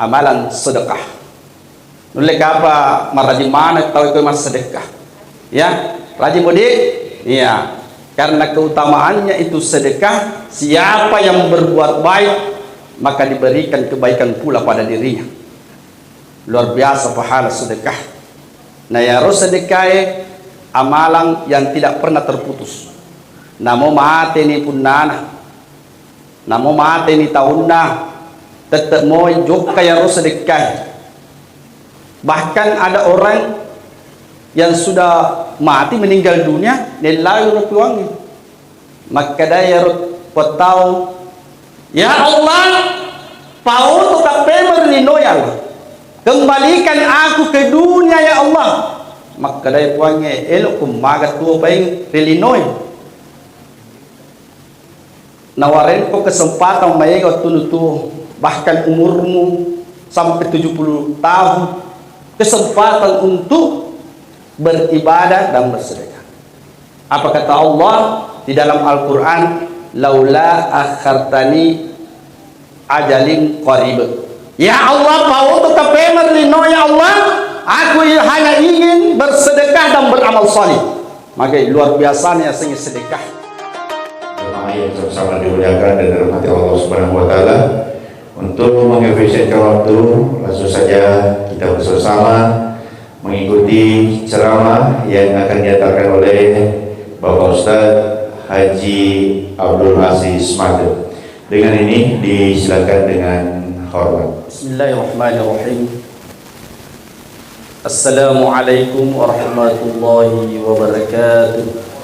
amalan sedekah. Nulek apa marajin mana tahu itu mas sedekah. Ya, rajin mudik. Iya, karena keutamaannya itu sedekah. Siapa yang berbuat baik maka diberikan kebaikan pula pada dirinya. Luar biasa pahala sedekah. Nah ya harus sedekah amalan yang tidak pernah terputus. Namo mati ni punana, namo mati ni tahunna, tetap mau juga yang harus sedekah. Bahkan ada orang yang sudah mati meninggal dunia, nilai rupiah maka dia tahu, ya Allah, pau tukang pemer lino ya Allah, kembalikan aku ke dunia ya Allah. Maka dia puangnya elok kumagat tuh paling relinoy. Nawarin ko kesempatan mayengot tunutu bahkan umurmu sampai 70 tahun kesempatan untuk beribadah dan bersedekah. Apa kata Allah di dalam Al-Quran? Laula akhartani ajalin qarib. Ya Allah, mau tetap merlino ya Allah, aku hanya ingin bersedekah dan beramal saleh. Maka luar biasanya sing sedekah. Jemaah yang sama dimuliakan dan dirahmati Allah Subhanahu wa taala, untuk mengefisienkan waktu, langsung saja kita bersama mengikuti ceramah yang akan diantarkan oleh Bapak Ustadz Haji Abdul Aziz Made. Dengan ini disilakan dengan hormat. Bismillahirrahmanirrahim. Assalamualaikum warahmatullahi wabarakatuh.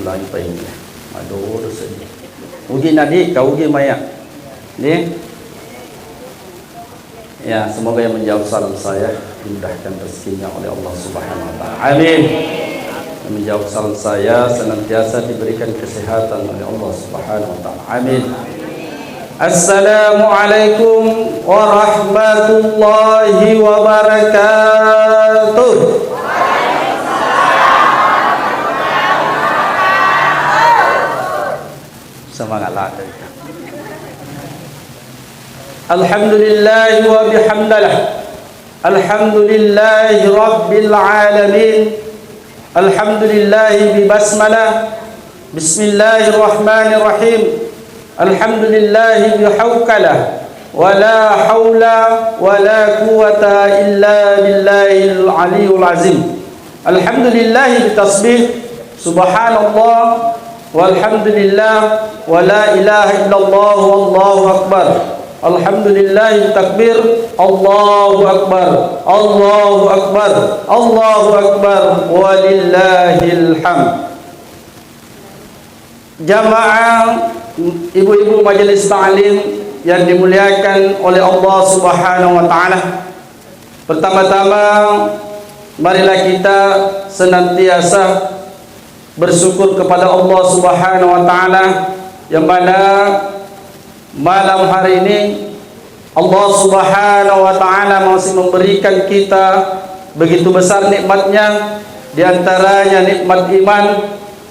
Mulai pa ini. Aduh, sedih. Ugi nadi, kau ugi maya. Nih. Ya, semoga yang menjawab salam saya dimudahkan rezekinya oleh Allah Subhanahu wa taala. Amin. Yang menjawab salam saya senantiasa diberikan kesehatan oleh Allah Subhanahu wa taala. Amin. Assalamualaikum warahmatullahi wabarakatuh. Semangatlah kita. Alhamdulillah wa bihamdihi. Alhamdulillahi rabbil alamin. Alhamdulillahi bi basmalah. Bismillahirrahmanirrahim. Alhamdulillahi bi hawkalah. Wa la hawla wa la quwata illa billahil aliyyil azim. Alhamdulillahi bi tasbih. Subhanallah walhamdulillah wa la ilaha illallah wallahu akbar. Alhamdulillah takbir. Allahu akbar. Allahu akbar. Allahu akbar. Walillahil hamd. Jamaah ibu-ibu majelis ta'lim yang dimuliakan oleh Allah Subhanahu wa taala. Pertama-tama marilah kita senantiasa bersyukur kepada Allah Subhanahu wa taala yang mana malam hari ini Allah Subhanahu wa taala masih memberikan kita begitu besar nikmatnya, di antaranya nikmat iman,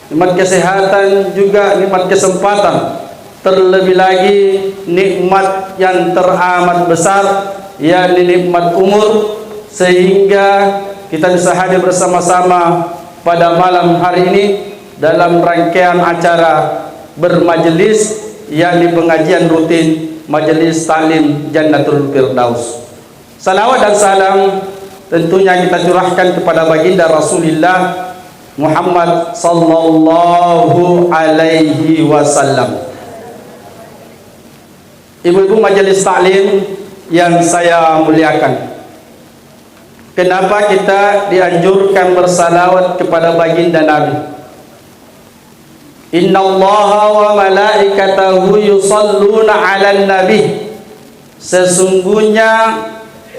nikmat kesehatan, juga nikmat kesempatan, terlebih lagi nikmat yang teramat besar yakni nikmat umur, sehingga kita bisa hadir bersama-sama pada malam hari ini dalam rangkaian acara bermajelis yakni pengajian rutin Majelis Ta'lim Jannatul Firdaus. Salawat dan salam tentunya kita curahkan kepada baginda Rasulullah Muhammad sallallahu alaihi wasallam. Ibu-ibu majelis taklim yang saya muliakan, kenapa kita dianjurkan bersalawat kepada baginda Nabi? Innallaha wa malaikatahu yusalluna 'alan nabi. Sesungguhnya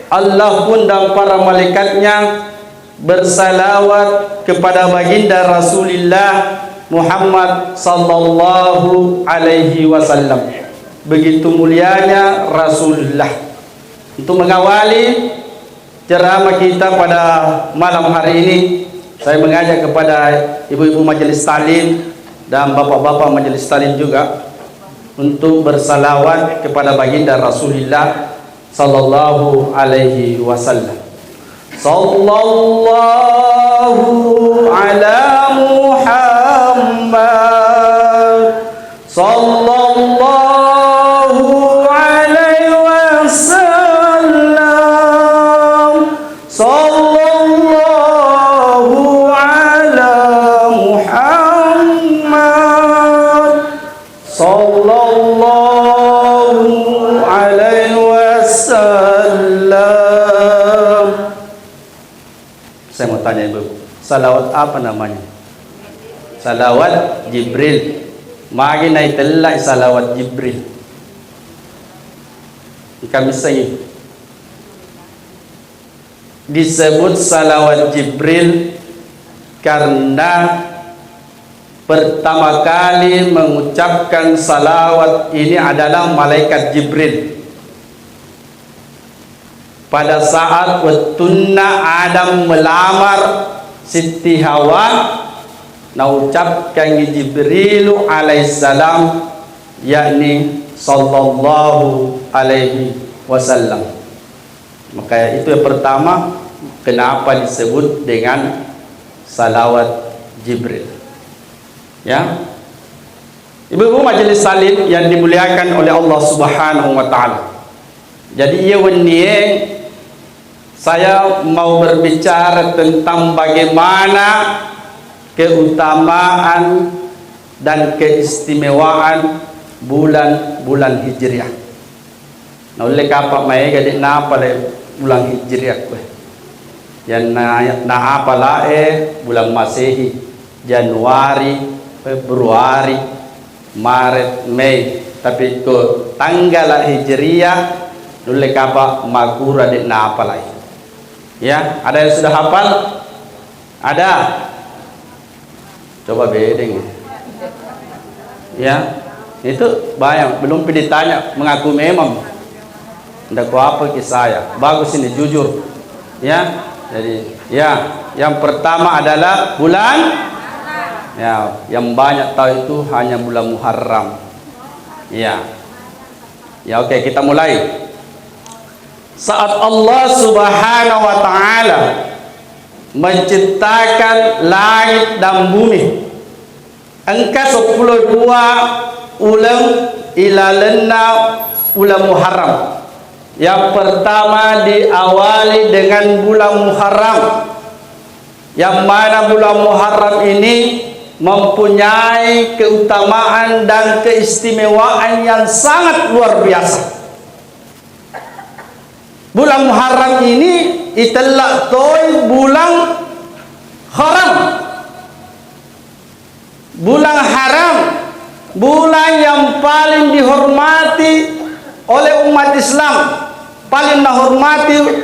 Allah pun dan para malaikatnya bersalawat kepada baginda Rasulullah Muhammad sallallahu alaihi wasallam. Begitu mulianya Rasulullah. Untuk mengawali ceramah kita pada malam hari ini, saya mengajak kepada ibu-ibu majelis taklim dan bapak-bapak majelis taklim juga untuk bersalawat kepada baginda Rasulullah sallallahu alaihi wasallam. Sallallahu ala Muhammad, sallallahu alaihi wasallam, sallallahu ala Muhammad, sallallahu alaihi wasallam. Saya mau tanya ibu, salawat apa namanya? Salawat Jibril. Magi na itella salawat Jibril. Kami sing disebut salawat Jibril karena pertama kali mengucapkan salawat ini adalah malaikat Jibril. Pada saat watunna Adam melamar Siti Hawa, na ucapkan Jibril alaihissalam, yakni sallallahu alaihi wasallam. Maka itu yang pertama kenapa disebut dengan salawat Jibril. Ya, ibu-ibu majelis salim yang dimuliakan oleh Allah Subhanahu wa taala. Jadi ia saya mau berbicara tentang bagaimana keutamaan dan keistimewaan bulan-bulan Hijriah. Nah, oleh kapak mai gadik na apa le bulan Hijriah kue. Yang na apa lae bulan Masehi, Januari, Februari, Maret, Mei. Tapi ke tanggal Hijriah oleh kapak makura dik na apa lae. Ya, ada yang sudah hafal? Ada. Coba bedeng. Ya, itu banyak belum ditanya mengaku memang. Ndak apa ke saya. Bagus ini jujur. Ya. Jadi, ya, yang pertama adalah bulan ya, yang banyak tahu itu hanya bulan Muharram. Ya. Ya, oke, kita mulai. Saat Allah Subhanahu wa taala menciptakan langit dan bumi, angka 12 ulang ilalenna bulan Muharram. Yang pertama diawali dengan bulan Muharram, yang mana bulan Muharram ini mempunyai keutamaan dan keistimewaan yang sangat luar biasa. Bulan Muharram ini itulah toy bulan haram. Bulan haram, bulan yang paling dihormati oleh umat Islam, paling dihormati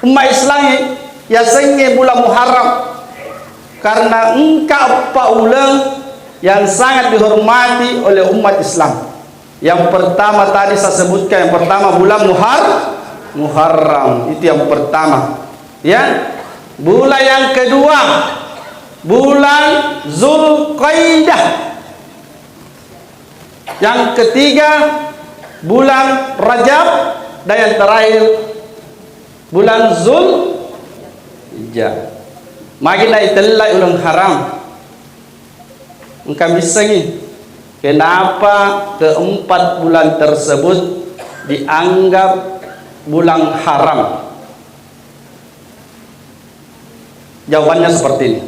umat Islam ya senge bulan Muharram. Karena engkau paulang yang sangat dihormati oleh umat Islam. Yang pertama tadi saya sebutkan, yang pertama bulan Muharram, itu yang pertama. Ya, bulan yang kedua bulan Zulqaidah. Yang ketiga bulan Rajab, dan yang terakhir bulan Zulhijjah. Magina itulah ulang haram. Engkau bisa ni, kenapa keempat bulan tersebut dianggap bulan haram? Jawabannya seperti ini.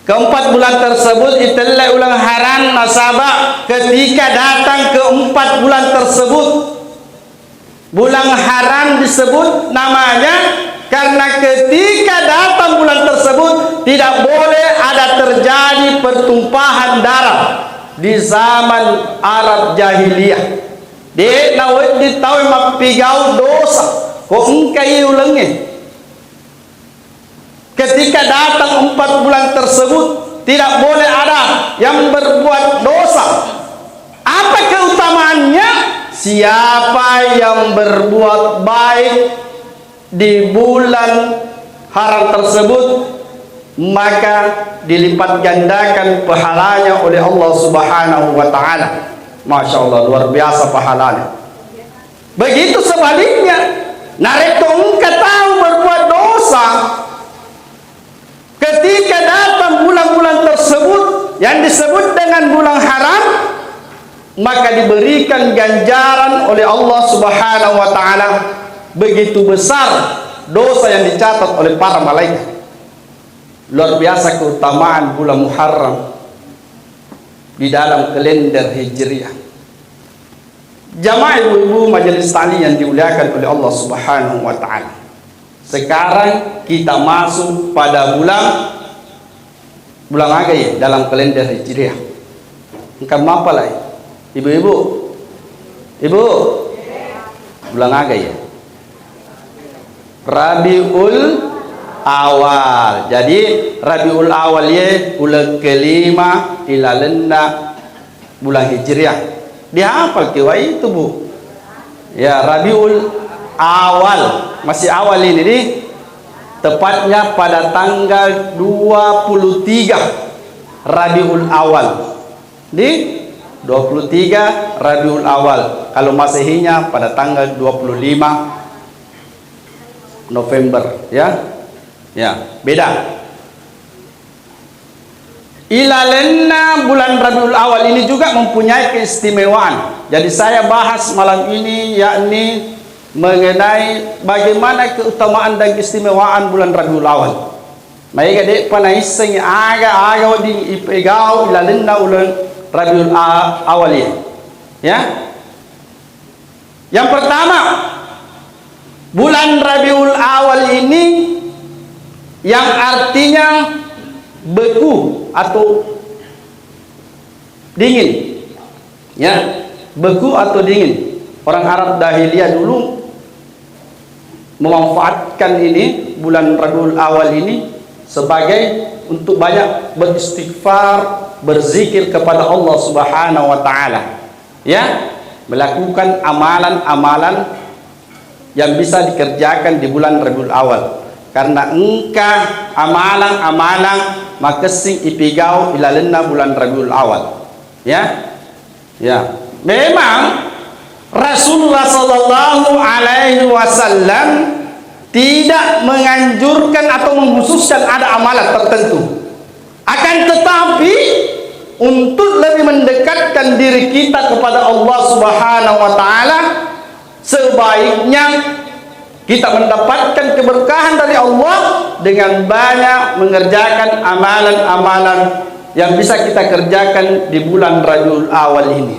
Keempat bulan tersebut itulah ulang haram nasabah ketika datang keempat bulan tersebut. Bulan haram disebut namanya karena ketika datang bulan tersebut tidak boleh ada terjadi pertumpahan darah di zaman Arab jahiliyah. Dia nawat ditahu mapigau dosa kok engkai ulangnya. Ketika datang 4 bulan tersebut tidak boleh ada yang berbuat dosa. Apa keutamaannya? Siapa yang berbuat baik di bulan haram tersebut, maka dilipat gandakan pahalanya oleh Allah Subhanahu wa taala. Masya Allah, luar biasa pahalanya. Begitu sebaliknya, nareko engkau tahu berbuat dosa, ketika datang bulan-bulan tersebut yang disebut dengan bulan haram, maka diberikan ganjaran oleh Allah Subhanahu wa taala begitu besar dosa yang dicatat oleh para malaikat. Luar biasa keutamaan bulan Muharram di dalam kalender Hijriah. Jamaah ibu-ibu majelis taklim yang dimuliakan oleh Allah Subhanahu wa taala. Sekarang kita masuk pada bulan apa ya dalam kalender Hijriah? Engkau apa lagi? Ibu-ibu. Ibu. Bulan apa ya? Rabiul Awal. Jadi Rabiul Awal ya bulan kelima ilalenda bulan Hijriah. Dihafal kiwa itu bu. Ya, Rabiul Awal, masih awal ini nih. Tepatnya pada tanggal 23 Rabiul Awal. Di 23 Rabiul Awal. Kalau Masehinya pada tanggal 25 November, ya. Ya, beda. Ilalenna bulan Rabiul Awal ini juga mempunyai keistimewaan. Jadi saya bahas malam ini yakni mengenai bagaimana keutamaan dan keistimewaan bulan Rabiul Awal. Mereka dek panaiseng aga di ipegau ilalenna bulan Rabiul Awal ini. Ya. Yang pertama, bulan Rabiul Awal ini yang artinya beku atau dingin, ya, beku atau dingin. Orang Arab dahiliyah dulu memanfaatkan ini bulan Rabiul Awal ini sebagai untuk banyak beristighfar, berzikir kepada Allah Subhanahu wa taala, ya, melakukan amalan-amalan yang bisa dikerjakan di bulan Rabiul Awal. Karena engkau amalan-amalan maka sing ipigau ilalenna bulan Rabiul Awal. Ya. Ya. Memang Rasulullah sallallahu alaihi wasallam tidak menganjurkan atau mengkhususkan ada amalan tertentu. Akan tetapi untuk lebih mendekatkan diri kita kepada Allah Subhanahu wa taala, sebaiknya kita mendapatkan keberkahan dari Allah dengan banyak mengerjakan amalan-amalan yang bisa kita kerjakan di bulan Rabiul Awal ini.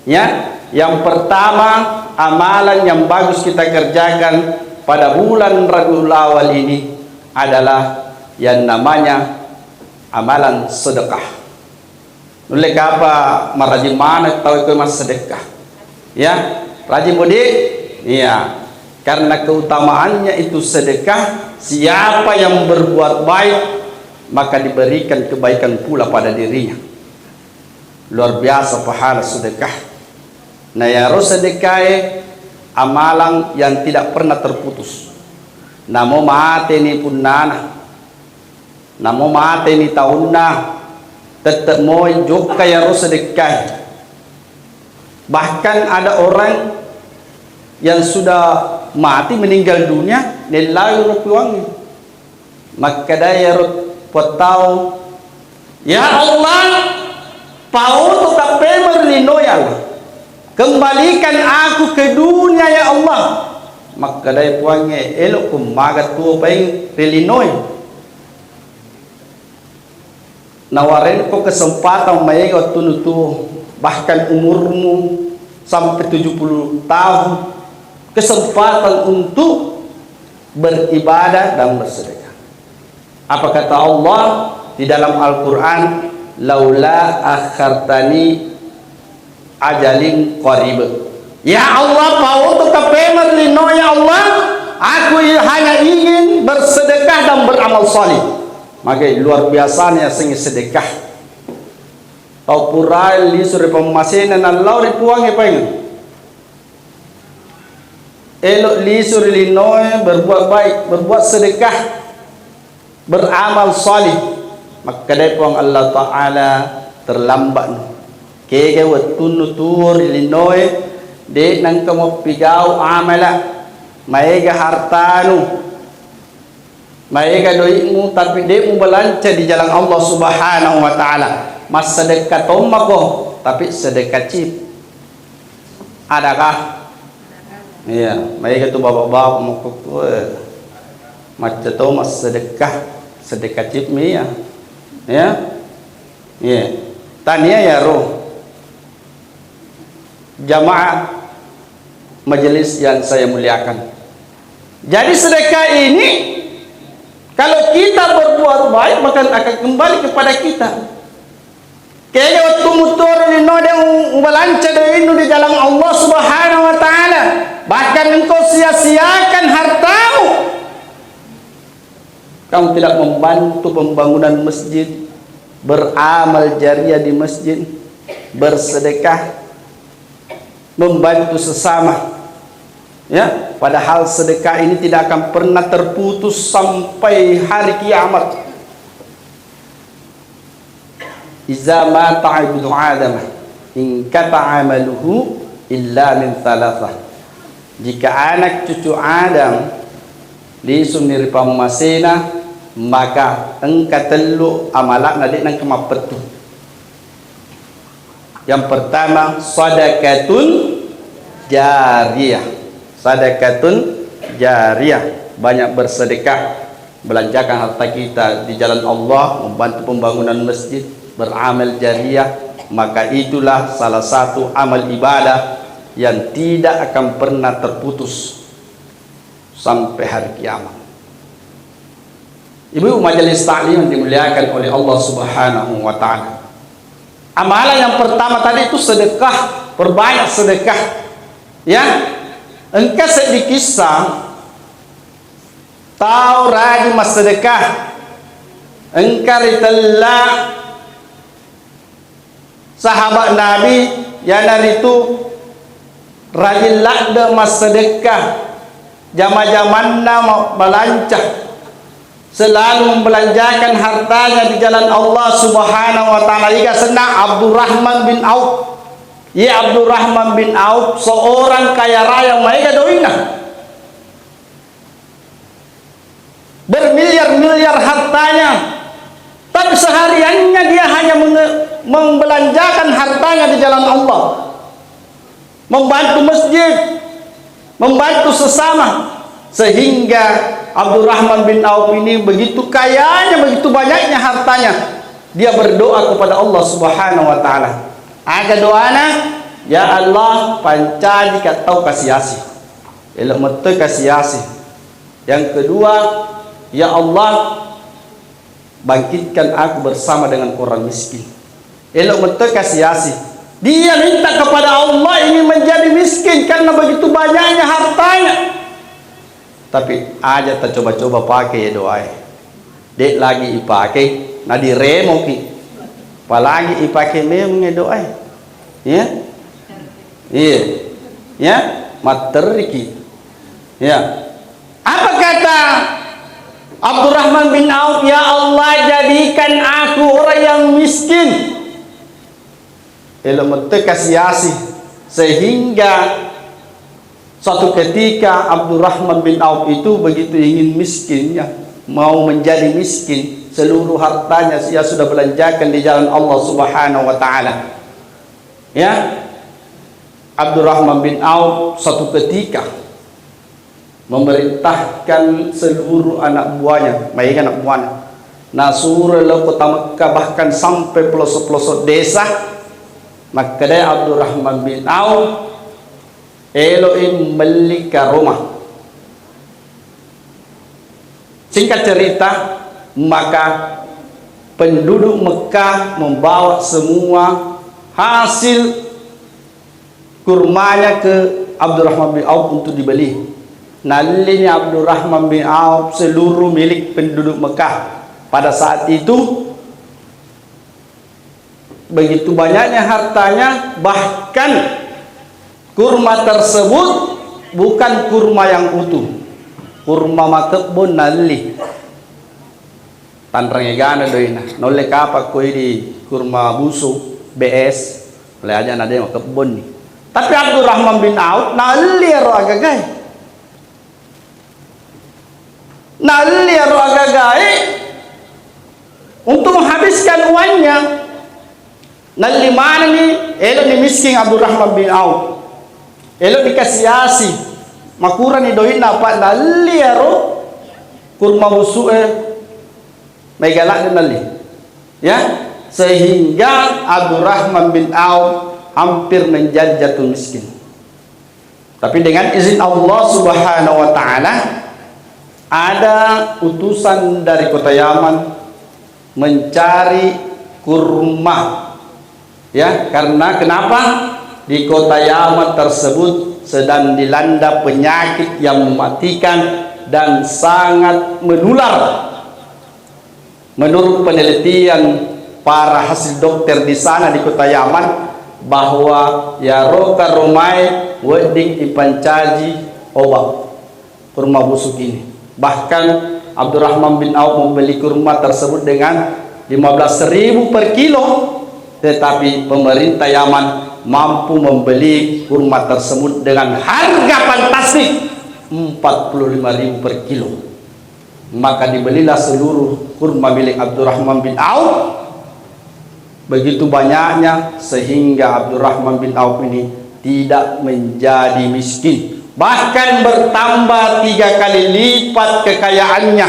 Ya, yang pertama amalan yang bagus kita kerjakan pada bulan Rabiul Awal ini adalah yang namanya amalan sedekah. Oleh apa marajin mana tahu itu mas sedekah? Ya, rajin mudik. Iya. Karena keutamaannya itu sedekah, siapa yang berbuat baik maka diberikan kebaikan pula pada dirinya. Luar biasa pahala sedekah. Nah, ya sedekah amalan yang tidak pernah terputus. Namo mate ni punana, namo mate ni taunna, tetap mau juga ya sedekah. Bahkan ada orang yang sudah mati meninggal dunia nilai rupiah, maka daya potau ya Allah pau tetap merlinoyal, kembalikan aku ke dunia ya Allah, maka daya puangnya elok kumagat tu peng relinoy nawarin ko kesempatan mayagot tunutu bahkan umurmu sampai 70 tahun, kesempatan untuk beribadah dan bersedekah. Apa kata Allah di dalam Al-Quran? Laula akhartani ajalin qarib. Ya Allah, mau tetap merlino ya Allah, aku hanya ingin bersedekah dan beramal salih. Maka luar biasanya sing sedekah. Tau purai li suri pemasinan Allah ripuang pengen. Elok li suri linoy berbuat baik, berbuat sedekah. beramal salih, maka depong Allah Ta'ala terlambat kaya watun nutur ilinoy de nang kamopigaw amala maiga hartanu maiga doi mu tapi de mu balanca di jalan Allah Subhanahu wa Ta'ala. Mas sedekah tomako tapi sedekah cip adakah? Iya, maiga tu bapak-bapak mau macam tu mas sedekah cip mia ya ya tania ya roh jamaah majelis yang saya muliakan. Jadi sedekah ini kalau kita berbuat baik maka akan kembali kepada kita. Kayaknya waktu mutur ini node ubalanca ini di jalan Allah Subhanahu wa Ta'ala, bahkan engkau sia-siakan hartamu, kamu tidak membantu pembangunan masjid, beramal jariah di masjid, bersedekah, membantu sesama, ya, padahal sedekah ini tidak akan pernah terputus sampai hari kiamat. Iza mata ibnu Adam in qata amaluhu illa min thalathah. Jika anak cucu Adam lisumir pamasena maka engka telu amalak nadik nang kemapetu. Yang pertama sadaqatun jariyah. Sadaqatun jariyah, banyak bersedekah, belanjakan harta kita di jalan Allah, membantu pembangunan masjid, beramal jariyah, maka itulah salah satu amal ibadah yang tidak akan pernah terputus sampai hari kiamat. Ibu majelis taklim yang dimuliakan oleh Allah Subhanahu wa Ta'ala, amalan yang pertama tadi itu sedekah, perbanyak sedekah, ya. Engkau sedikit kisah tahu rajin mas sedekah, engkau ritelah sahabat Nabi yang itu rajin lakda mas sedekah, zaman-zamannya melancah, selalu membelanjakan hartanya di jalan Allah Subhanahu wa Ta'ala. Jika senang Abdurrahman bin Auf, ya Abdurrahman bin Auf seorang kaya raya mereka doina, bermiliar-miliar hartanya, tapi sehariannya dia hanya membelanjakan hartanya di jalan Allah, membantu masjid, membantu sesama, sehingga Abdurrahman bin Auf ini begitu kayanya, begitu banyaknya hartanya, dia berdoa kepada Allah Subhanahu wa Ta'ala. Aga doana, ya Allah panca jika tahu kasih asih, elok metu kasih asih. Yang kedua, ya Allah bangkitkan aku bersama dengan orang miskin, elok metu kasih asih. Dia minta kepada Allah ini menjadi miskin karena begitu banyaknya hartanya, tapi aja tak coba-coba pakai ya doa. Dek lagi ipakai, nadi remo ki, apalagi ipakai memang doa, ya, iya, ya, materiki, ya. Apa kata Abdurrahman bin Auf? Ya Allah jadikan aku orang yang miskin, elok kasih asih, sehingga suatu ketika Abdurrahman bin Auf itu begitu ingin miskinnya, mau menjadi miskin, seluruh hartanya dia sudah belanjakan di jalan Allah Subhanahu wa Ta'ala. Ya, Abdurrahman bin Auf suatu ketika memerintahkan seluruh anak buahnya, baik anak buahnya, nasura lo kota Mekah, bahkan sampai pelosok-pelosok desa. Maka dia Abdurrahman bin Auf Elohim melika rumah. Singkat cerita, maka penduduk Mekah membawa semua hasil kurmanya ke Abdurrahman bin Auf untuk dibeli. Nalinya Abdurrahman bin Auf seluruh milik penduduk Mekah. Pada saat itu begitu banyaknya hartanya, bahkan kurma tersebut bukan kurma yang utuh, kurma makebun nali. tanrange gana doina nolle kapa ko di kurma busu BS oleh aja nade mau kebun nih. Tapi Abdurrahman bin Auf naliar agagai. Naliar agagai untuk menghabiskan uangnya. Nali mana nih? Elo ni miskin Abdurrahman bin Auf. Elo dikasiasi. Makura ni doina apa naliar kurma busu may galak din nali. Ya, sehingga Abdurrahman bin Auf hampir menjadi jatuh miskin. Tapi dengan izin Allah Subhanahu wa taala ada utusan dari kota Yaman mencari kurma. Ya, karena kenapa? Di kota Yaman tersebut sedang dilanda penyakit yang mematikan dan sangat menular. Menurut penelitian para hasil dokter di sana di kota Yaman bahwa ya roka romai wedding ipancaji obat kurma busuk ini. Bahkan Abdurrahman bin Auf membeli kurma tersebut dengan 15.000 per kilo, tetapi pemerintah Yaman mampu membeli kurma tersebut dengan harga fantastik 45.000 per kilo. Maka dibelilah seluruh kurma milik Abdurrahman bin Auf begitu banyaknya sehingga Abdurrahman bin Auf ini tidak menjadi miskin, bahkan bertambah 3 kali lipat kekayaannya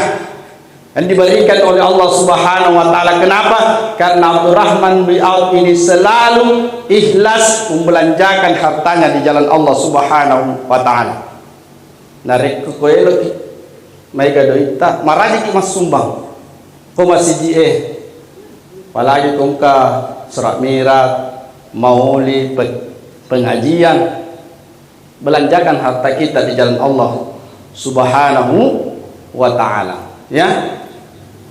yang diberikan oleh Allah Subhanahu wa taala. Kenapa? Karena Abdurrahman bin Auf ini selalu ikhlas membelanjakan hartanya di jalan Allah Subhanahu wa taala. Narik ko elo may gadoita maradi ki mas sumbang ko masiji apalagi kung ka surat mirat mauli pengajian, belanjakan harta kita di jalan Allah Subhanahu wa taala. Ya,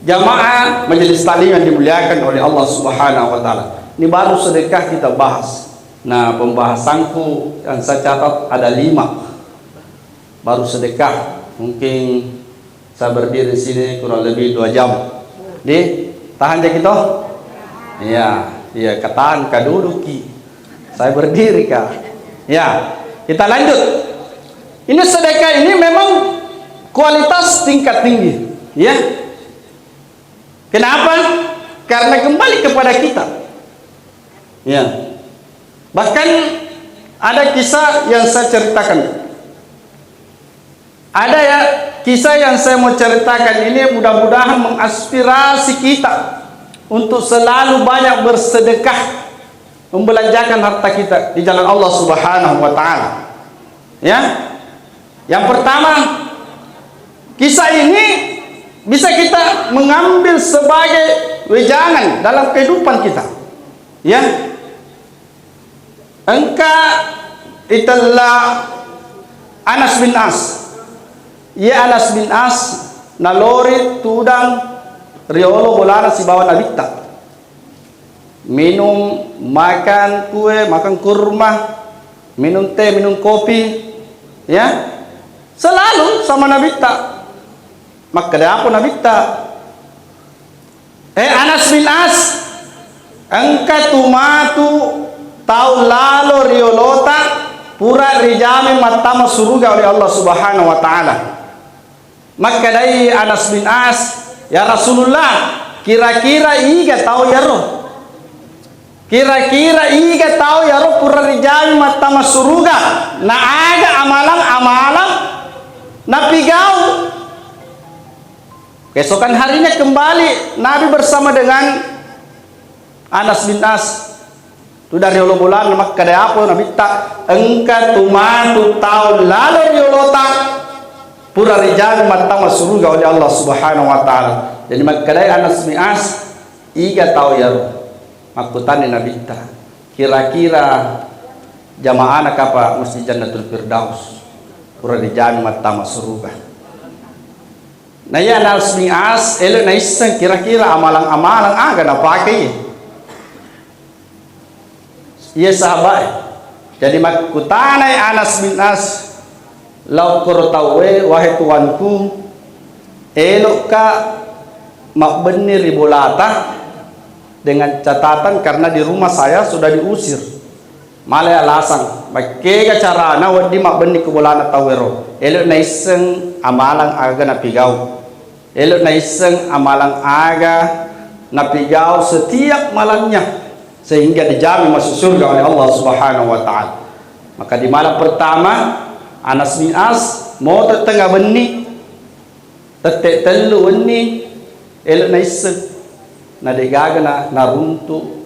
jamaah majelis taklim yang dimuliakan oleh Allah Subhanahu wa taala, ini baru sedekah kita bahas. Nah, pembahasanku yang saya catat ada 5 baru sedekah. Mungkin saya berdiri di sini kurang lebih 2 jam. Tahan aja kita. Iya, katahan ka dulu ki. Saya berdiri kah? Ya, kita lanjut. Ini sedekah ini memang kualitas tingkat tinggi, ya. Kenapa? Karena kembali kepada kita. Ya. Bahkan ada kisah yang saya ceritakan. Ada ya kisah yang saya mau ceritakan ini mudah-mudahan mengaspirasi kita untuk selalu banyak bersedekah, membelanjakan harta kita di jalan Allah Subhanahu wa taala. Ya. Yang pertama, kisah ini bisa kita mengambil sebagai wejangan dalam kehidupan kita. Ya. Engka itulah Anas bin As. Ya, Anas bin As nalori tudang riolo bolana si bawa nabita. Minum, makan kue, makan kurma, minum teh, minum kopi, ya, selalu sama nabita. Maka ada apa nabita? Anas bin As, engka tumatu tau lalu riolota pura rijami matama suruga oleh Allah Subhanahu wa taala. Maka dari Anas bin As, ya Rasulullah, kira-kira iga tahu ya roh? Kira-kira iga tahu ya roh pura rijami matama suruga? Na aga amalan na pigau. Keesokan harinya kembali Nabi bersama dengan Anas bin As. Tu dari Allah bulan maka ada apa Nabi tak engka tumatu tahu lalu riolota pura rijal matama surga oleh Allah Subhanahu wa taala. Jadi maka ada Anas bin As iga tahu ya makutan Nabi tak kira-kira jamaah anak apa mesti Jannatul Firdaus pura rijal matama surga. Nah ya Anas bin As elok na isang kira-kira amalan-amalan aga na pakai. Iya sahabat. Jadi makutanay Anas bin As lau kuro tawe wahai tuanku elok ka mak benir ribu lata dengan catatan karena di rumah saya sudah diusir. Malah alasan, makanya carana wadi mak benir kebolana tawero. Elok na iseng amalang aga na pigaw. Elok na iseng amalang aga na pigaw setiap malamnya sehingga dijamin masuk surga oleh Allah Subhanahu wa taala. Maka di malam pertama Anas bin As mau tengah benih tetek telu benih elok na iseng na degaga na runtuh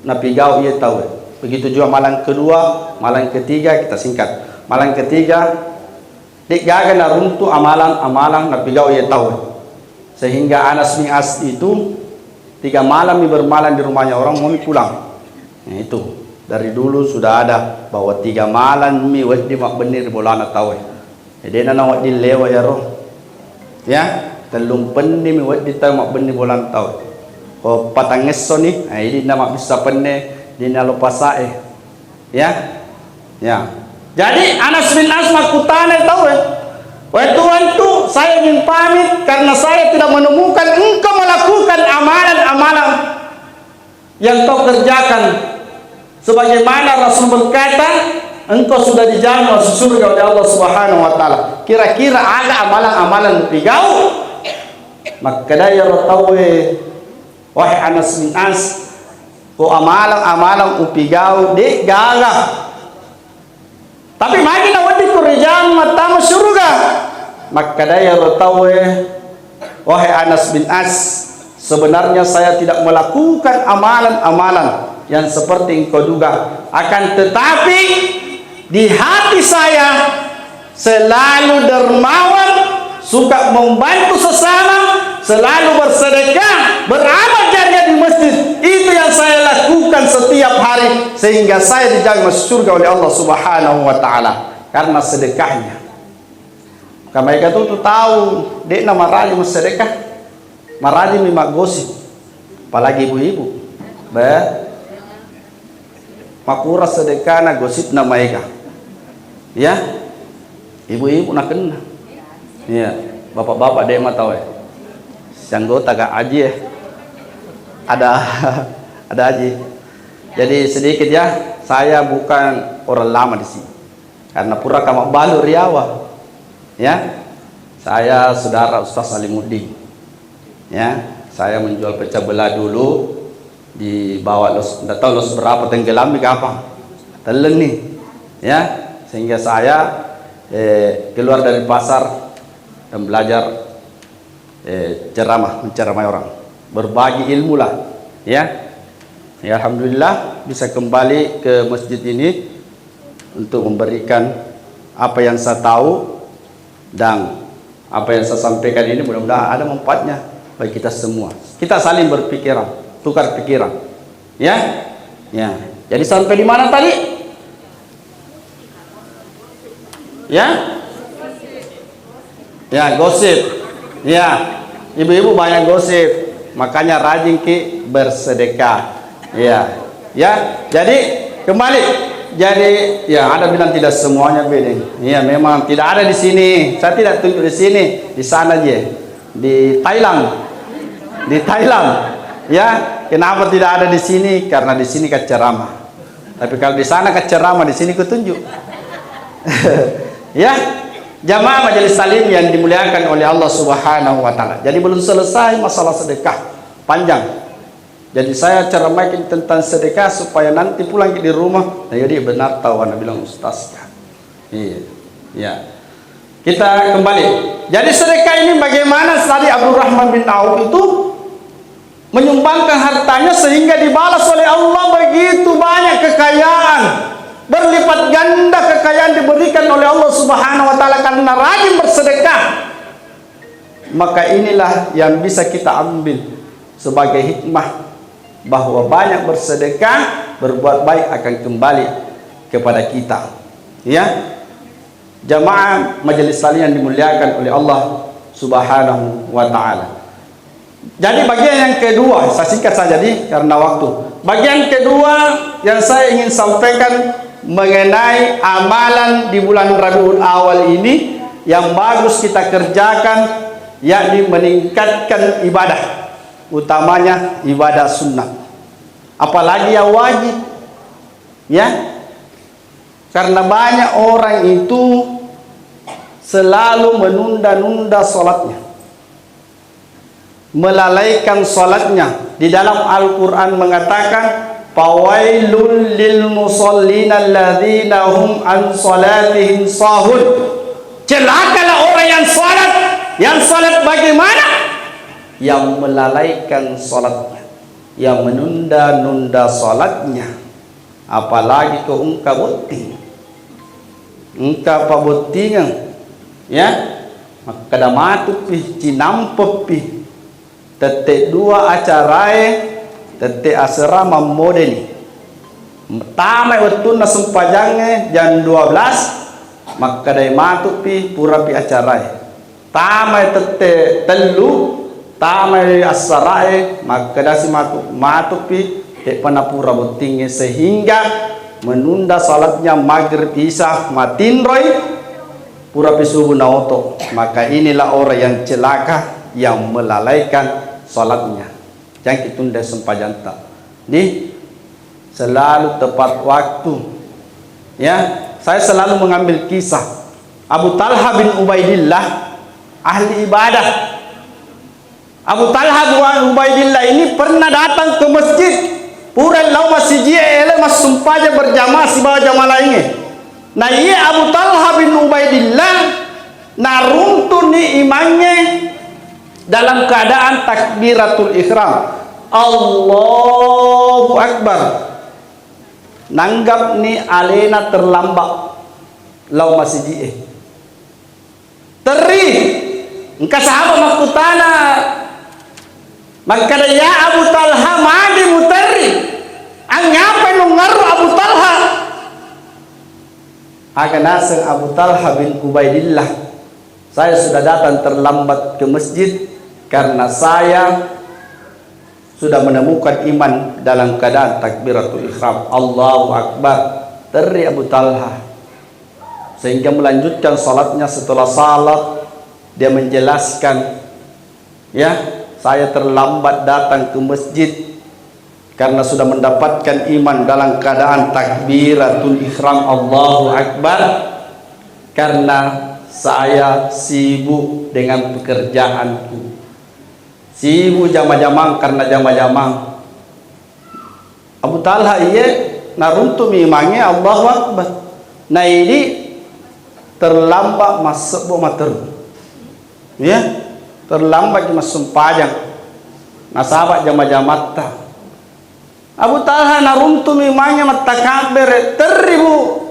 na pigaw ia tahu. Begitu juga malam kedua, malam ketiga kita singkat. Malam ketiga degaga na runtuh amalan na pigaw ia tahu. Sehingga Anas bin As itu 3 malam bermalam di rumahnya orang mau pulang. Nah, itu dari dulu sudah ada bahwa 3 malam mi wadi mak benir bolana tahu. Jadi nana wadi lewa ya roh. Ya, telung pendi mi wadi tahu mak benir bolana tahu. Ko patangeso ni, ini nama bisa penne di lupa sae. Ya. Ya. Jadi Anas bin As makutane tahu Tuhan, saya ingin pamit karena saya tidak menemukan engkau melakukan amalan-amalan yang kau kerjakan. Sebagaimana Rasul berkata, engkau sudah dijamin masuk surga oleh Allah Subhanahu wa taala. Kira-kira ada amalan-amalan pigau? Maka daya tahu wahai Anas bin As, ko amalan-amalan upigau de gaga. Tapi magi na wadi ko rijam matamu surga. Maka daya tahu wahai Anas bin As, sebenarnya saya tidak melakukan amalan-amalan yang seperti engkau duga, akan tetapi di hati saya selalu dermawan, suka membantu sesama, selalu bersedekah, beramal jariah di masjid. Itu yang saya lakukan setiap hari sehingga saya dijamin masuk surga oleh Allah Subhanahu wa taala karena sedekahnya. Mereka tuh tahu dek nama rali sedekah, marali memang gosip, apalagi ibu-ibu, makura sedekah na gosip nama mereka, ya, ibu-ibu nak kena, ya, bapak-bapak dek mah tahu anggota gak aji ada aji. Jadi sedikit ya, saya bukan orang lama di sini, karena pura kamak balu Riawa. Ya, saya saudara Ustaz Salimuddin. Ya, saya menjual pecah belah dulu di bawah tidak tahu los berapa tenggelam di kapal telen nih. Ya, sehingga saya keluar dari pasar dan belajar menceramai orang, berbagi ilmu lah. Ya, ya alhamdulillah bisa kembali ke masjid ini untuk memberikan apa yang saya tahu. Dan apa yang saya sampaikan ini mudah-mudahan ada manfaatnya bagi kita semua. Kita saling berpikiran, tukar pikiran. Ya? Ya. Jadi sampai di mana tadi? Ya? Ya, gosip. Ya. Ibu-ibu banyak gosip. Makanya rajin ki bersedekah. Ya. Ya. Jadi kembali. Jadi ya ada bilang tidak semuanya beda. Iya memang tidak ada di sini. Saya tidak tunjuk di sini, di sana aja. Di Thailand. Di Thailand. Ya, kenapa tidak ada di sini? Karena di sini ceramah. Tapi kalau di sana ceramah, di sini kutunjuk. Ya, jamaah majelis salim yang dimuliakan oleh Allah Subhanahu wa taala. Jadi belum selesai masalah sedekah, panjang. Jadi saya ceramakin tentang sedekah supaya nanti pulang di rumah, nah jadi benar tahu anda bilang ustaz. Iya, ya. Kita kembali. Jadi sedekah ini bagaimana tadi Abdurrahman bin Auf itu menyumbangkan hartanya sehingga dibalas oleh Allah begitu banyak kekayaan, berlipat ganda kekayaan diberikan oleh Allah Subhanahu wa taala karena rajin bersedekah. Maka inilah yang bisa kita ambil sebagai hikmah bahwa banyak bersedekah, berbuat baik akan kembali kepada kita. Ya, jamaah majelis saling yang dimuliakan oleh Allah Subhanahu wa taala. Jadi bagian yang kedua, saya singkat saja nih karena waktu. Bagian kedua yang saya ingin sampaikan mengenai amalan di bulan Rabiul Awal ini yang bagus kita kerjakan yakni meningkatkan ibadah, utamanya ibadah sunnah, apalagi yang wajib, ya. Karena banyak orang itu selalu menunda-nunda sholatnya, melalaikan sholatnya. Di dalam Al-Quran mengatakan, fawailul lil musallin alladzina hum an sholatihim sahun. Celakalah orang yang sholat bagaimana? Yang melalaikan sholatnya, yang menunda-nunda sholatnya. Apalagi ke ungka boting, ungka pabotingan, ya, maka dah matut pi cinampep pi tetek dua acarae tetek asrama modeni tamai wetuna sumpajange jam 12 maka dah matut pi pura pi acarae tamai tetek telu tamai asrae maka dah si matut pi tek panapura botingnya, sehingga menunda salatnya maghrib isya matinroi pura pisubu naoto. Maka inilah orang yang celaka, yang melalaikan salatnya. Jangan ditunda sempajanta. Di selalu tepat waktu. Ya, saya selalu mengambil kisah Abu Talha bin Ubaidillah, ahli ibadah. Abu Talha bin Ubaidillah ini pernah datang ke masjid. Pura lau masih ele mas sumpahnya berjamaah si bawa jamaah lainnya. Nah iya Abu Talha bin Ubaidillah naruntu ni imannya dalam keadaan takbiratul ihram. Allahu Akbar. Nanggap ni alena terlambat lau masih teri engkau sahabat makutana. Maka ya Abu Talha madi muteri angapa nungaru Abu Talha akan naseng Abu Talha bin Ubaidillah, saya sudah datang terlambat ke masjid karena saya sudah menemukan iman dalam keadaan takbiratul ihram. Allahu Akbar. Teri Abu Talha sehingga melanjutkan salatnya. Setelah salat dia menjelaskan, ya, saya terlambat datang ke masjid karena sudah mendapatkan iman dalam keadaan takbiratul ihram Allahu Akbar, karena saya sibuk dengan pekerjaanku, sibuk jama-jamang karena jama-jamang. Abu Talha iya naruntu mimangnya Allahu Akbar. Nah ini terlambat masuk mater, ya, terlambat masuk pajang. Nah sahabat jama-jamah ta Abu Talha naruntu mimangnya matakabir teribu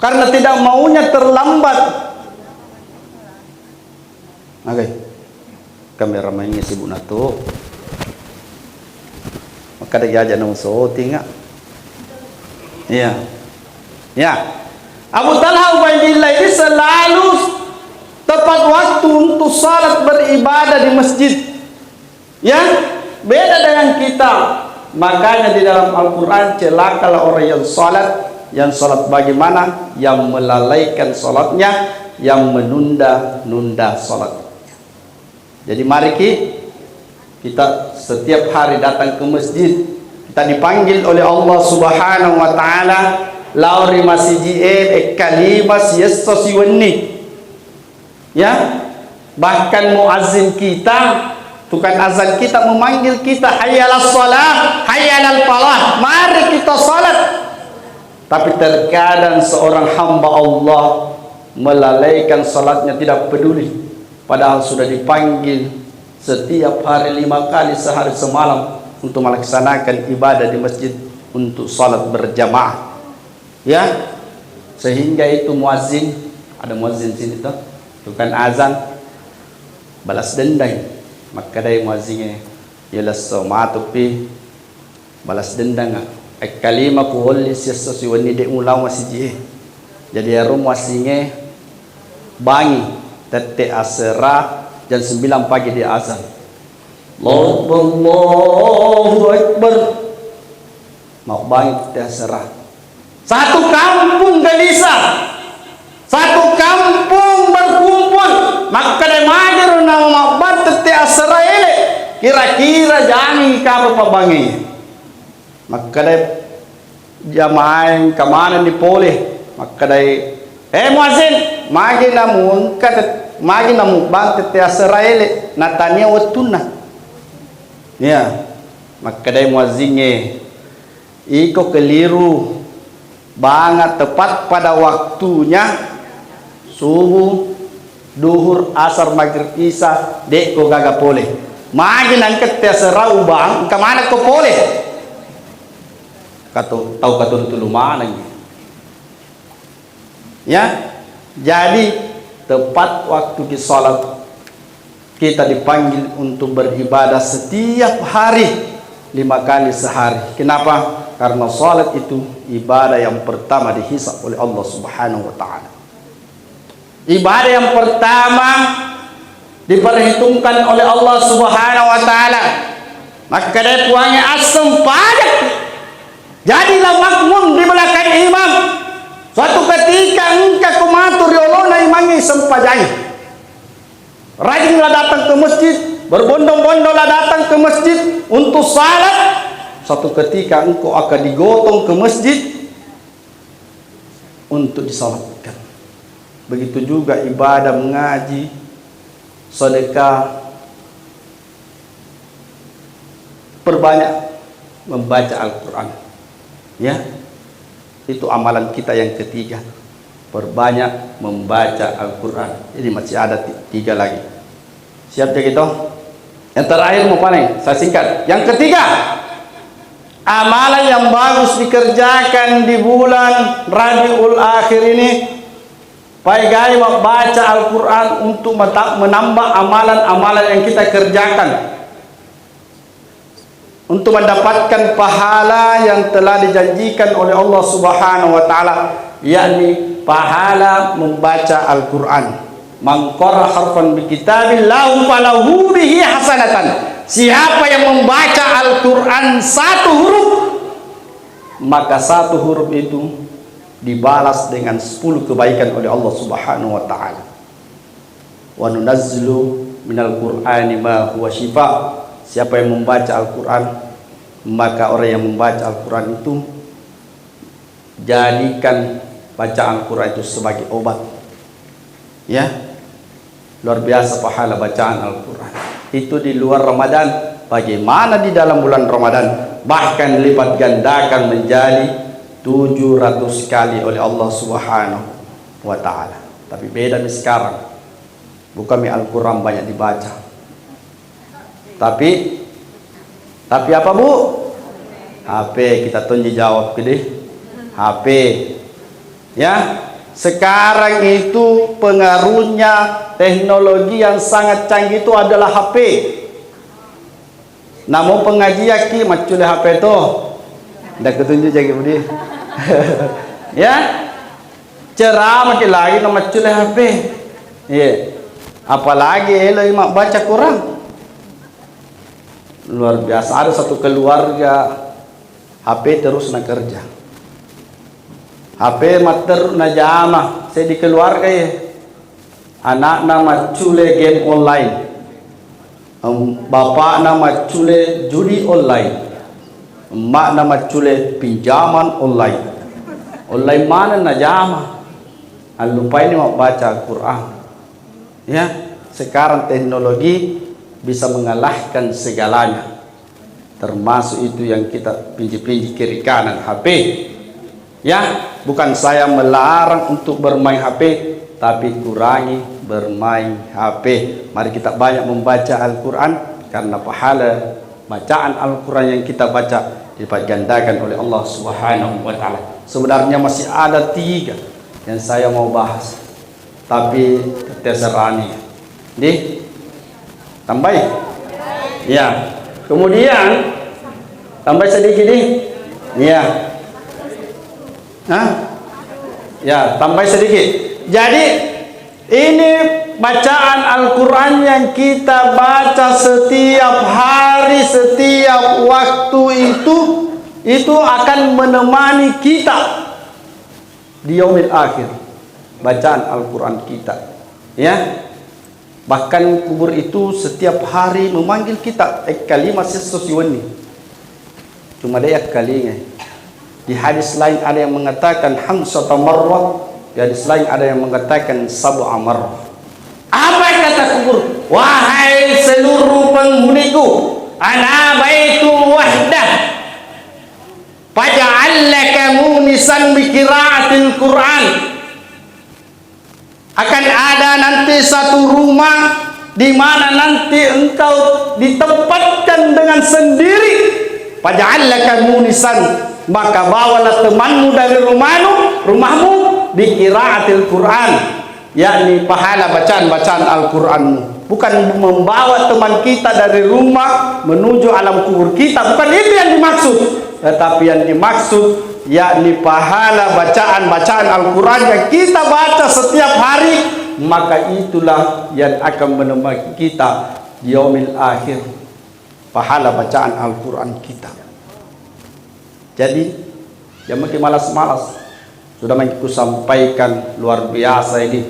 karena tidak maunya terlambat. Oke, kameramennya sibuk nato. Maka dia aja nang tinggal. Iya. Ya. Abu Talha Ubaidillah ini selalu tepat waktu untuk salat beribadah di masjid. Ya, beda dengan kita. Makanya di dalam Al-Quran celakalah orang yang salat bagaimana? Yang melalaikan salatnya, yang menunda-nunda salat. Jadi mari kita setiap hari datang ke masjid, kita dipanggil oleh Allah Subhanahu wa taala, lauri masjid kalimas yastasiwani. Ya, bahkan muazzin kita, tukang azan kita memanggil kita, hayyalas shalah, hayyalal falah, mari kita salat. Tapi terkadang seorang hamba Allah melalaikan salatnya, tidak peduli, padahal sudah dipanggil setiap hari 5 kali sehari semalam untuk melaksanakan ibadah di masjid, untuk salat berjamaah. Ya, sehingga itu muazzin, ada muazzin sini tuh, tukang azan balas dendam. Maka dari muazzinnya ialah somatu pi balas dendam kalima ku holis yasasi wani de ulang masih. Jadi arum muazzinnya bangi tete asra jam 9 pagi dia azan. Allahu Akbar. Mau bangi tete asra. Satu kampung gelisah, satu kampung berkumpul. Maka dari majer kira-kira jami ka pabangi makadai jamaah kemana di pole makadai muazin magi namun kata magi namun bang te Israel natania watuna ya makadai muazinnya iko keliru banget tepat pada waktunya subuh duhur asar maghrib isya dek ko gaga pole magi nangket te serau bang kemana ko pole kata tahu kata tulu mana ya jadi tepat waktu di salat kita dipanggil untuk beribadah setiap hari 5 kali sehari. Kenapa? Karena salat itu ibadah yang pertama dihisab oleh Allah Subhanahu wa taala. Ibadah yang pertama diperhitungkan oleh Allah Subhanahu wa taala. Maka dia puangnya asam pajak. Jadilah makmum di belakang imam. Suatu ketika engkau kumatur yolona imangi sempajangi. Rajinlah datang ke masjid, berbondong-bondonglah datang ke masjid untuk salat. Suatu ketika engkau akan digotong ke masjid untuk disalatkan. Begitu juga ibadah mengaji, sedekah, perbanyak membaca Al-Quran. Ya, itu amalan kita yang ketiga. Perbanyak membaca Al-Quran. Jadi masih ada 3 lagi. Siap ya gitu? Yang terakhir mau paling saya singkat. Yang ketiga, amalan yang bagus dikerjakan di bulan Rabiul Akhir ini, paygai membaca Al-Quran untuk menambah amalan-amalan yang kita kerjakan, untuk mendapatkan pahala yang telah dijanjikan oleh Allah Subhanahu wa taala, yakni pahala membaca Al-Quran. Man qara harfan bi kitabillah falahu bihi hasanatan. Siapa yang membaca Al-Quran 1 huruf, maka 1 huruf itu dibalas dengan 10 kebaikan oleh Allah Subhanahu wa taala. Wa nunazzilu minal Qur'ani ma huwa shifa. Siapa yang membaca Al-Quran, maka orang yang membaca Al-Quran itu jadikan baca Al-Quran itu sebagai obat. Ya, luar biasa pahala bacaan Al-Quran. Itu di luar Ramadan. Bagaimana di dalam bulan Ramadan? Bahkan lipat gandakan menjadi 700 kali oleh Allah Subhanahu wa taala. Tapi beda nih sekarang. Bukan Al-Quran banyak dibaca. Tapi apa Bu? HP kita tunjuk jawab gede. HP. Ya. Sekarang itu pengaruhnya teknologi yang sangat canggih itu adalah HP. Namun pengajian ki macule HP itu. Ndak ketunjuk jadi Budi. Ya. Ceramah ki lagi nama macule HP. Iya. Apalagi elok mak baca Quran. Luar biasa. Ada satu keluarga HP terus nak kerja. HP mater na jama saya di keluarga ya. Anak nama cule game online. Bapak nama cule judi online. Emak nama cule pinjaman online. Online mana na jama. Lupa ini mau baca Al-Quran. Ya, sekarang teknologi bisa mengalahkan segalanya, termasuk itu yang kita pinji-pinji kiri kanan HP. Ya, bukan saya melarang untuk bermain HP, tapi kurangi bermain HP. Mari kita banyak membaca Al-Quran, karena pahala bacaan Al-Quran yang kita baca dilipat gandakan oleh Allah Subhanahu wa taala. Sebenarnya masih ada 3 yang saya mau bahas, tapi terserah nih. Tambah ya. Kemudian tambah sedikit nih. Ya. Ya, tambah sedikit. Jadi ini bacaan Al-Quran yang kita baca setiap hari, setiap waktu itu akan menemani kita di yaumil akhir. Bacaan Al-Quran kita, ya. Bahkan kubur itu setiap hari memanggil kita kalima sesosiwani. Cuma dia kalinya. Di hadis lain ada yang mengatakan hamsata marrah, di hadis lain ada yang mengatakan sab'a marrah. Apa kata kubur? Wahai seluruh penghuniku, ana baitu wahdah, faj'al laka munisan bi qiraatil Qur'an. Akan ada nanti satu rumah di mana nanti engkau ditempatkan dengan sendiri. Faj'al laka munisan, maka bawalah temanmu dari rumahmu bi qiraatil Qur'an, yakni pahala bacaan Al-Qur'anmu. Bukan membawa teman kita dari rumah menuju alam kubur kita, bukan itu yang dimaksud. Tetapi yang dimaksud yakni pahala bacaan Al-Quran yang kita baca setiap hari, maka itulah yang akan menemani kita di yaumil akhir, pahala bacaan Al-Quran kita. Jadi jangan makin malas-malas. Sudah aku sampaikan luar biasa ini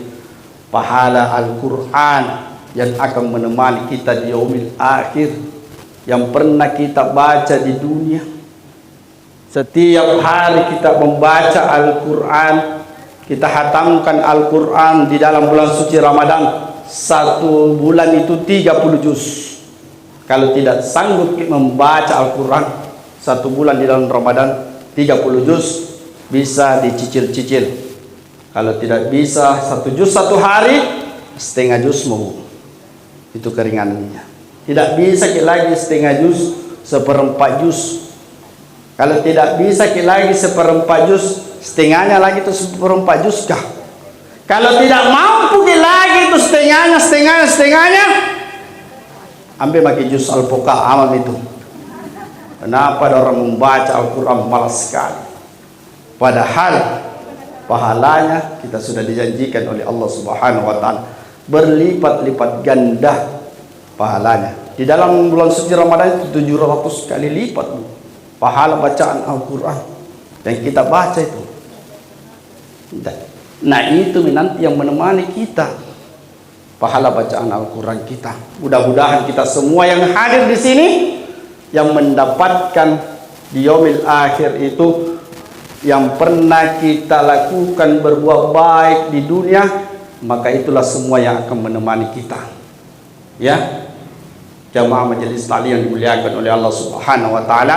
pahala Al-Quran yang akan menemani kita di yaumil akhir, yang pernah kita baca di dunia. Setiap hari kita membaca Al-Quran, kita hatamkan Al-Quran di dalam bulan suci Ramadan. Satu bulan itu 30 juz. Kalau tidak sanggup membaca Al-Quran satu bulan di dalam Ramadan 30 juz, bisa dicicil-cicil. Kalau tidak bisa satu juz satu hari, setengah juz mau. Itu keringanannya. Tidak bisa lagi setengah juz, seperempat juz. Kalau tidak bisa lagi seperempat juz, setengahnya lagi itu seperempat juz kah? Kalau tidak mampu lagi itu setengahnya, ambil pakai juz Al-Poka amal itu. Kenapa ada orang membaca Al-Quran malas sekali? Padahal pahalanya kita sudah dijanjikan oleh Allah Subhanahu wa Ta'ala, berlipat-lipat ganda pahalanya. Di dalam bulan suci Ramadan itu 700 kali lipat pahala bacaan Al-Quran yang kita baca itu. Nah itu nanti yang menemani kita, pahala bacaan Al-Quran kita. Mudah-mudahan kita semua yang hadir di sini, yang mendapatkan di yaumil akhir itu, yang pernah kita lakukan berbuat baik di dunia, maka itulah semua yang akan menemani kita. Ya, jamaah majelis taklim yang dimuliakan oleh Allah Subhanahu wa Ta'ala,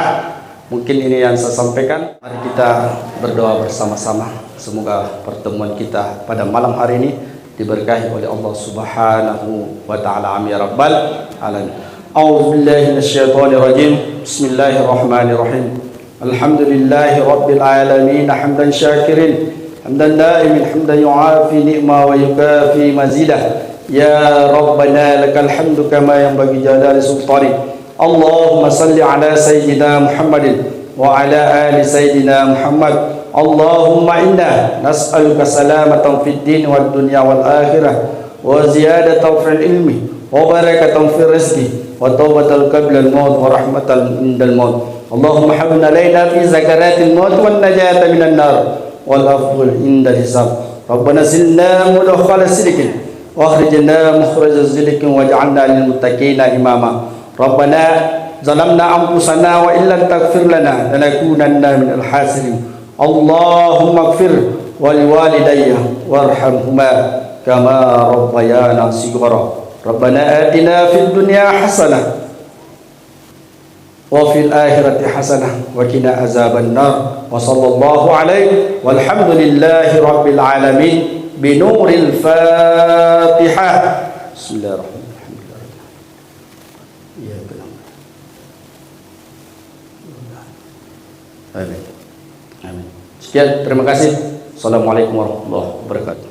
mungkin ini yang saya sampaikan. Mari kita berdoa bersama-sama. Semoga pertemuan kita pada malam hari ini diberkahi oleh Allah Subhanahu wa Ta'ala. Amin ya rabbal alamin. A'udzu billahi minasyaitonir rajim. Bismillahirrahmanirrahim. Alhamdulillahi rabbil alamin, hamdan syakirin, hamdan daimin, hamdan yu'afi ni'ma wa yukafi mazidah. Ya Rabbana lakal hamdu kama yanbaghi jalali sultani. Allahumma salli ala sayyidina Muhammadin wa ala ali sayyidina Muhammad. Allahumma inna nas'aluka salamatan fid din wad dunya wal akhirah, wa ziyadatan fil ilmi, wa barakatan fil rizqi, wa tawbatan qabla al maut, wa rahmatan indal maut. Allahumma hawwin alaina fi zakaratil maut wan najata minan nar wal afdal inda hisab. Rabbana zilna mudkhala sidqin wa akhrijna mukhraja sidqin waj'alna lil muttaqina imama. Rabbana zalamna anfusana wa illam taghfir lana lanakunanna minal khasirin. Allahumma ighfir wa liwalidayya warhamhuma kama rabbayana shighara. Rabbana atina fid dunya hasanah wa fil akhirati hasanah wa qina azaban nar. Wa sallallahu alaihi walhamdulillahi rabbil alamin bi nuril Fatihah. Bismillahirrahmanirrahim. Amin. Amin. Sekian, terima kasih. Assalamualaikum warahmatullahi wabarakatuh.